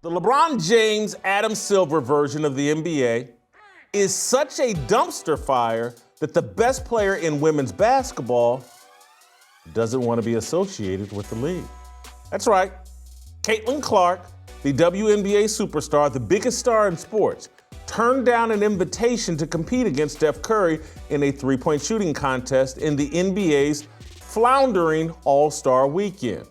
The LeBron James, Adam Silver version of the NBA is such a dumpster fire that the best player in women's basketball doesn't want to be associated with the league. That's right. Caitlin Clark, the WNBA superstar, the biggest star in sports, turned down an invitation to compete against Steph Curry in a three-point shooting contest in the NBA's floundering All-Star Weekend.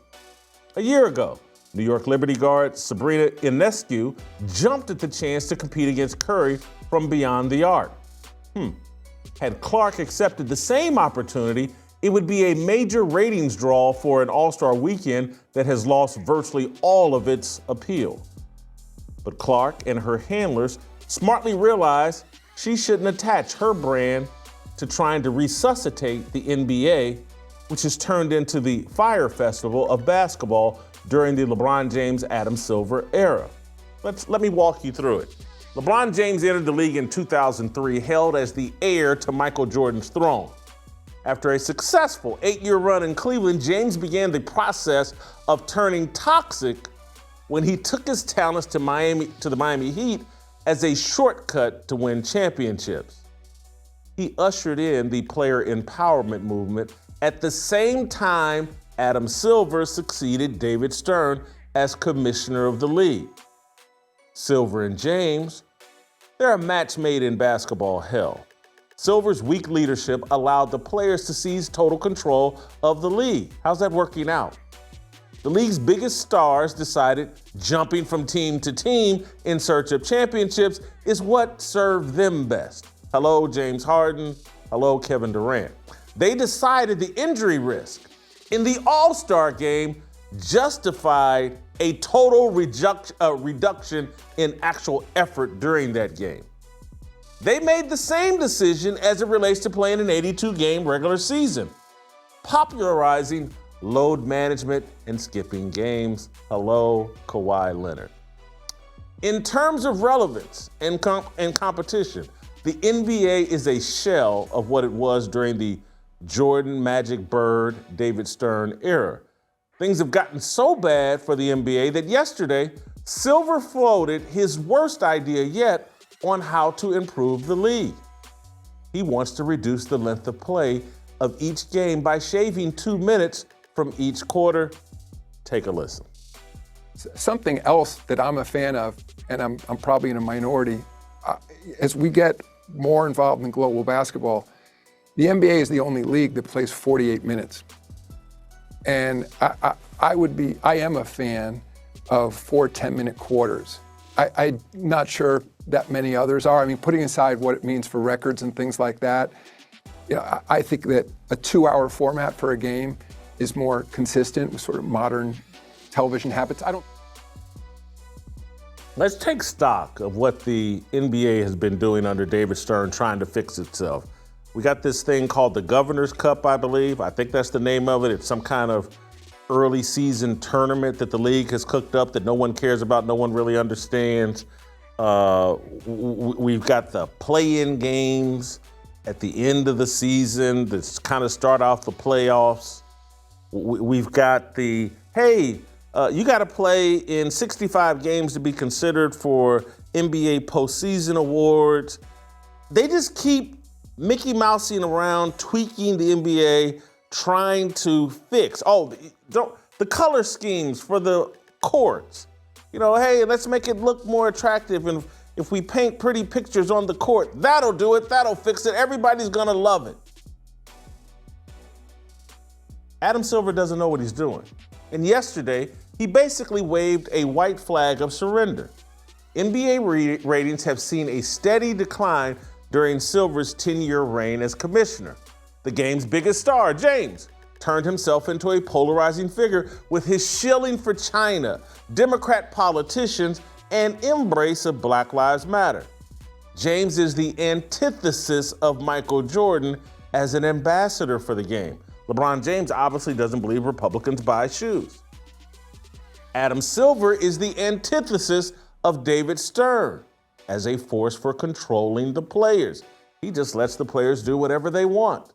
A year ago, New York Liberty guard Sabrina Ionescu jumped at the chance to compete against Curry from beyond the arc. Had Clark accepted the same opportunity, it would be a major ratings draw for an All-Star Weekend that has lost virtually all of its appeal. But Clark and her handlers smartly realized she shouldn't attach her brand to trying to resuscitate the NBA, which has turned into the Fire Festival of basketball during the LeBron James, Adam Silver era. Let me walk you through it. LeBron James entered the league in 2003, hailed as the heir to Michael Jordan's throne. After a successful 8-year run in Cleveland, James began the process of turning toxic when he took his talents to the Miami Heat as a shortcut to win championships. He ushered in the player empowerment movement at the same time Adam Silver succeeded David Stern as commissioner of the league. Silver and James, they're a match made in basketball hell. Silver's weak leadership allowed the players to seize total control of the league. How's that working out? The league's biggest stars decided jumping from team to team in search of championships is what served them best. Hello, James Harden. Hello, Kevin Durant. They decided the injury risk in the All-Star game justified a total reduction in actual effort during that game. They made the same decision as it relates to playing an 82-game regular season, popularizing load management and skipping games. Hello, Kawhi Leonard. In terms of relevance and competition, the NBA is a shell of what it was during the Jordan, Magic, Bird, David Stern era. Things have gotten so bad for the NBA that yesterday, Silver floated his worst idea yet on how to improve the league. He wants to reduce the length of play of each game by shaving 2 minutes from each quarter. Take a listen. Something else that I'm a fan of, and I'm probably in a minority, as we get more involved in global basketball, the NBA is the only league that plays 48 minutes. And I am a fan of 4 10-minute quarters. I'm not sure that many others are. I mean, putting aside what it means for records and things like that, you know, I think that a 2-hour format for a game is more consistent with sort of modern television habits. Let's take stock of what the NBA has been doing under David Stern, trying to fix itself. We got this thing called the Governor's Cup, I believe. I think that's the name of it. It's some kind of early season tournament that the league has cooked up that no one cares about, no one really understands. We've got the play-in games at the end of the season that kind of start off the playoffs. We've got the, hey, you got to play in 65 games to be considered for NBA postseason awards. They just keep Mickey Mousing around, tweaking the NBA, trying to fix. The color schemes for the courts. You know, hey, let's make it look more attractive. And if we paint pretty pictures on the court, that'll do it. That'll fix it. Everybody's going to love it. Adam Silver doesn't know what he's doing. And yesterday, he basically waved a white flag of surrender. NBA ratings have seen a steady decline during Silver's 10-year reign as commissioner. The game's biggest star, James, turned himself into a polarizing figure with his shilling for China, Democrat politicians, and embrace of Black Lives Matter. James is the antithesis of Michael Jordan as an ambassador for the game. LeBron James obviously doesn't believe Republicans buy shoes. Adam Silver is the antithesis of David Stern as a force for controlling the players. He just lets the players do whatever they want.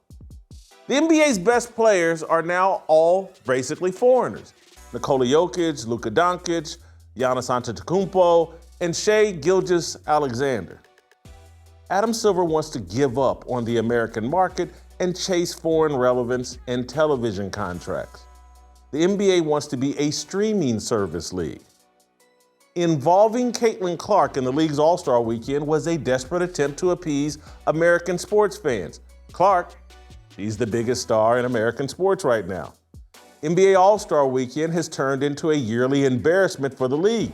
The NBA's best players are now all basically foreigners. Nikola Jokic, Luka Doncic, Giannis Antetokounmpo, and Shai Gilgeous-Alexander. Adam Silver wants to give up on the American market and chase foreign relevance and television contracts. The NBA wants to be a streaming service league. Involving Caitlin Clark in the league's All-Star Weekend was a desperate attempt to appease American sports fans. Clark, she's the biggest star in American sports right now. NBA All-Star Weekend has turned into a yearly embarrassment for the league.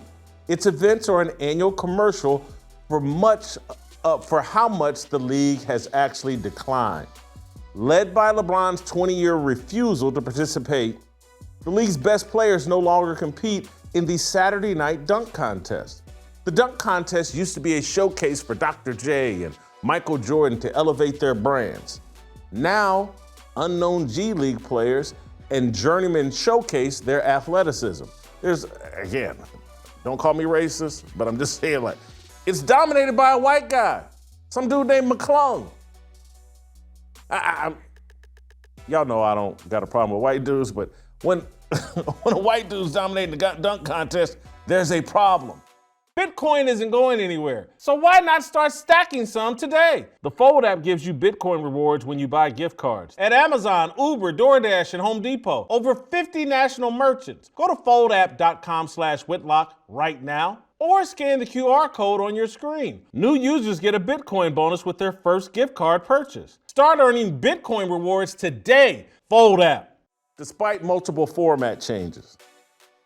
Its events are an annual commercial for how much the league has actually declined. Led by LeBron's 20-year refusal to participate, the league's best players no longer compete in the Saturday night dunk contest. The dunk contest used to be a showcase for Dr. J and Michael Jordan to elevate their brands. Now, unknown G League players and journeymen showcase their athleticism. Again, don't call me racist, but I'm just saying, like, it's dominated by a white guy, some dude named McClung. Y'all know I don't got a problem with white dudes, but when a white dude's dominating the dunk contest, there's a problem. Bitcoin isn't going anywhere, so why not start stacking some today? The Fold app gives you Bitcoin rewards when you buy gift cards. At Amazon, Uber, DoorDash, and Home Depot, over 50 national merchants. Go to foldapp.com/Whitlock right now or scan the QR code on your screen. New users get a Bitcoin bonus with their first gift card purchase. Start earning Bitcoin rewards today. Fold app. Despite multiple format changes,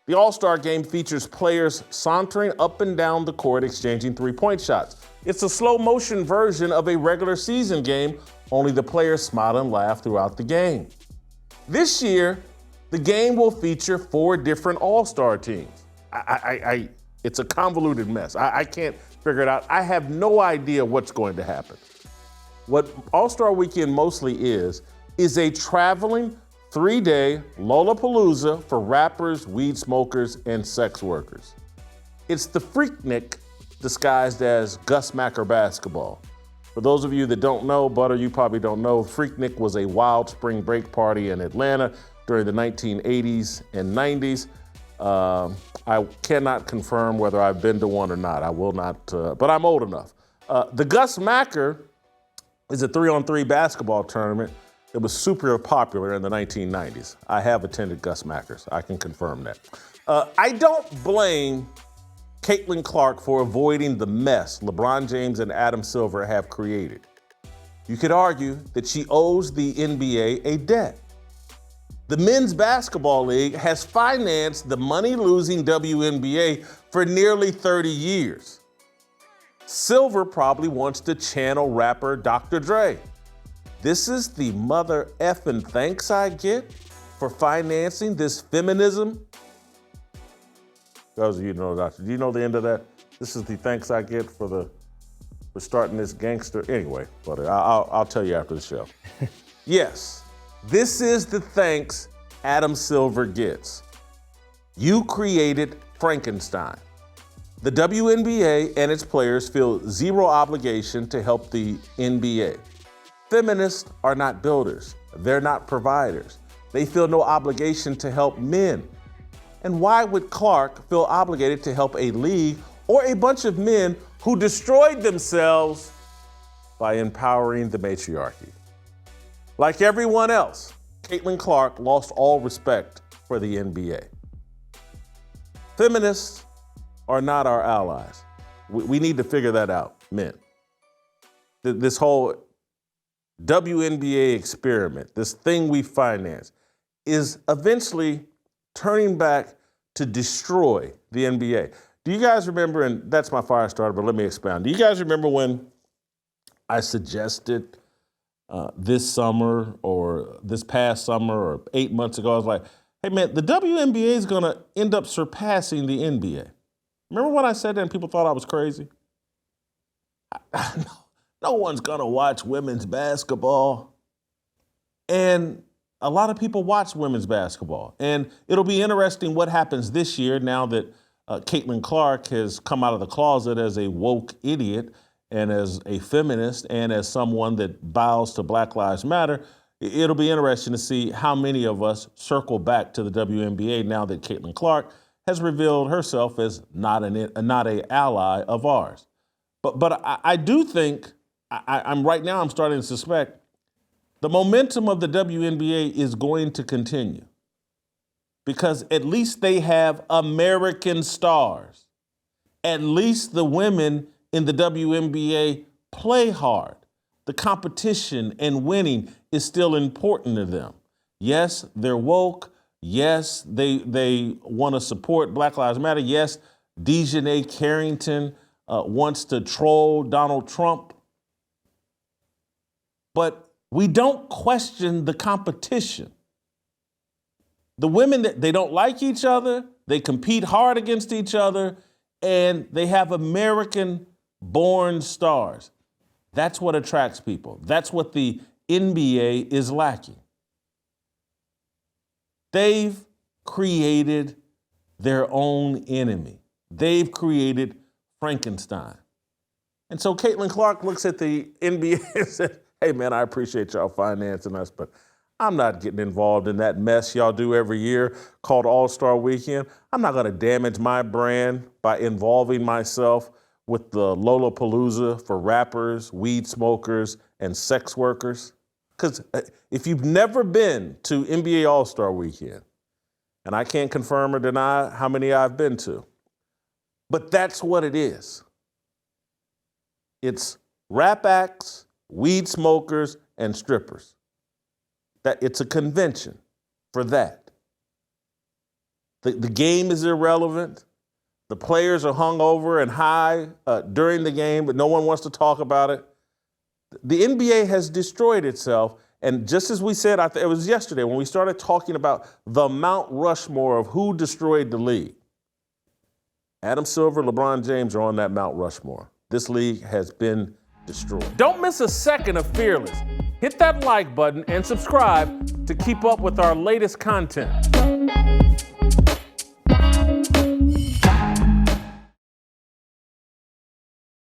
the All-Star Game features players sauntering up and down the court exchanging three-point shots. It's a slow-motion version of a regular season game, only the players smile and laugh throughout the game. This year, the game will feature 4 different All-Star teams. It's a convoluted mess. I can't figure it out. I have no idea what's going to happen. What All-Star Weekend mostly is a traveling 3-day Lollapalooza for rappers, weed smokers, and sex workers. It's the Freaknik disguised as Gus Macker basketball. For those of you that don't know, Butter, you probably don't know, Freaknik was a wild spring break party in Atlanta during the 1980s and 90s. I cannot confirm whether I've been to one or not. I will not, but I'm old enough. The Gus Macker is a 3-on-3 basketball tournament. It was super popular in the 1990s. I have attended Gus Macker's. I can confirm that. I don't blame Caitlin Clark for avoiding the mess LeBron James and Adam Silver have created. You could argue that she owes the NBA a debt. The Men's Basketball League has financed the money-losing WNBA for nearly 30 years. Silver probably wants to channel rapper Dr. Dre. This is the mother effing thanks I get for financing this feminism. Those of you know, Doctor, do you know the end of that? This is the thanks I get for starting this gangster. Anyway, but I'll tell you after the show. Yes, this is the thanks Adam Silver gets. You created Frankenstein. The WNBA and its players feel zero obligation to help the NBA. Feminists are not builders. They're not providers. They feel no obligation to help men. And why would Clark feel obligated to help a league or a bunch of men who destroyed themselves by empowering the matriarchy? Like everyone else, Caitlin Clark lost all respect for the NBA. Feminists are not our allies. We need to figure that out, men. This whole WNBA experiment, this thing we finance, is eventually turning back to destroy the NBA. Do you guys remember, and that's my fire starter, but let me expound. Do you guys remember when I suggested this summer or this past summer or 8 months ago, I was like, hey man, the WNBA is gonna end up surpassing the NBA. Remember when I said that and people thought I was crazy? No one's gonna watch women's basketball. And a lot of people watch women's basketball. And it'll be interesting what happens this year now that Caitlin Clark has come out of the closet as a woke idiot and as a feminist and as someone that bows to Black Lives Matter. It'll be interesting to see how many of us circle back to the WNBA now that Caitlin Clark has revealed herself as not an ally of ours. But I do think, I'm starting to suspect the momentum of the WNBA is going to continue because at least they have American stars. At least the women in the WNBA play hard. The competition and winning is still important to them. Yes, they're woke. Yes, they want to support Black Lives Matter. Yes, Dejanay Carrington wants to troll Donald Trump. But we don't question the competition. The women, they don't like each other. They compete hard against each other. And they have American-born stars. That's what attracts people. That's what the NBA is lacking. They've created their own enemy. They've created Frankenstein. And so Caitlin Clark looks at the NBA and said, hey, man, I appreciate y'all financing us, but I'm not getting involved in that mess y'all do every year called All-Star Weekend. I'm not going to damage my brand by involving myself with the Lollapalooza for rappers, weed smokers, and sex workers. Because if you've never been to NBA All-Star Weekend, and I can't confirm or deny how many I've been to, but that's what it is. It's rap acts, weed smokers, and strippers. That it's a convention for that. The game is irrelevant. The players are hungover and high during the game, but no one wants to talk about it. The NBA has destroyed itself, and just as we said, it was yesterday when we started talking about the Mount Rushmore of who destroyed the league. Adam Silver, LeBron James are on that Mount Rushmore. This league has been destroyed. Don't miss a second of Fearless. Hit that like button and subscribe to keep up with our latest content.